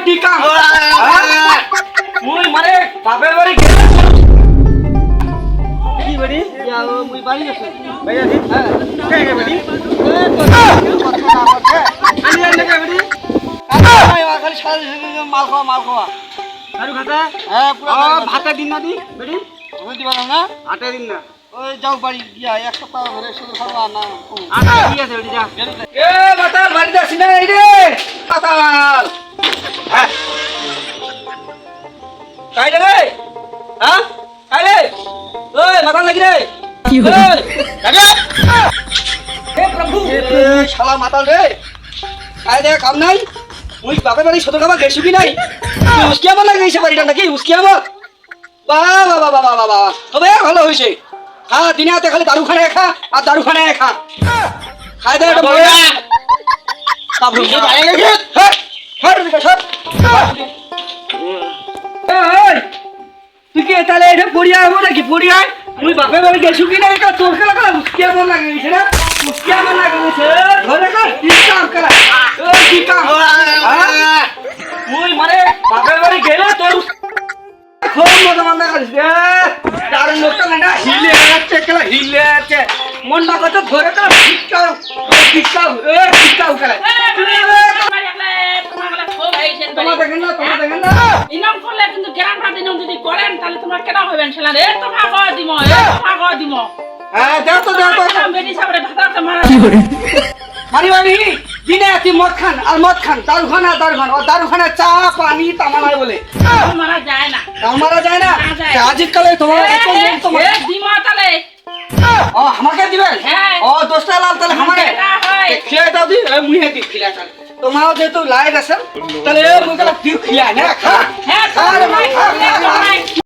টিকা মুই মানে বাপের বাড়ি গেলে কি বাড়ি মুই বাড়ি গেছি বাড়ি আছি হ্যাঁ কে কে বাড়ি আমি এনে কে বাড়ি খালি মাল খাওয়া দারু খাতা হ্যাঁ পুরো ভাতে দিন না দি বাড়ি ওই দিবা না আটে দিন না ওই যাও বাড়ি গিয়া এক সপ্তাহ ধরে শুধু খাওয়া না আটা কি আছে বাড়ি যা এ বাতাল বাড়িতে আসি না এই রে বাতাল হ্যাঁ কাই রে হ্যাঁ কাই রে ওই বাতাল লাগি রে কি হলো দাদা হে প্রভু এ শালা মাতাল রে কাই দে কাম নাই মুই বাপের বাড়ি ছোট খাবার গেছি কি নাই উস্কি আমার লাগাইছে বাড়িটা নাকি উস্কি আমার বাবা বাবা বাবা বাবা তবে ভালো হইছে হ্যাঁ দিনে হাতে খালি দারু খানে খা আর দারু খানে খা খাই দে এটা বড় বাবু কি বাইরে গেছে হ্যাঁ হ্যাঁ রে সব এই তুই কি তাহলে এটা পড়িয়া হবো নাকি পড়িয়া মুই বাপের বাড়ি গেছি কি না এটা তোর খেলা খেলা উস্কি আমার লাগাইছে না উস্কি আমার লাগাইছে ধরে কর কি কাম করা ওই কি কাম মুই মানে বাপের বাড়ি গেলে তোর খুব মজা মজা করিস রে দারুণ লোকটা না হিলে যাচ্ছে কেলা হিলে যাচ্ছে মন না করতে ধরে তো ঠিকঠাক ঠিকঠাক ঠিকঠাক করে তোমার দেখেন না ইনাম করলে কিন্তু গ্রামটা দিনম যদি করেন তাহলে তোমার কেন হবেন সেলা রে তো ভাগ দিম হ্যাঁ দাও তো বেটি সাবরে ভাতা মারা মারি মারি দিনে তুই মদ খান দারু খান ও দারু খানে চা পানি তামানায় বলে মারা যায় না মারা যায় না আজকালে তোমার এত মন তোমার এ দিমা তালে ও আমাকে দিবেন হ্যাঁ ও দোস্তা লাল তাহলে আমাকে খেয়ে দাও দি মুহে দি খিলা তোমার যেহেতু লাইট আছে তাহলে মুই গেলে তুই খিলা না খা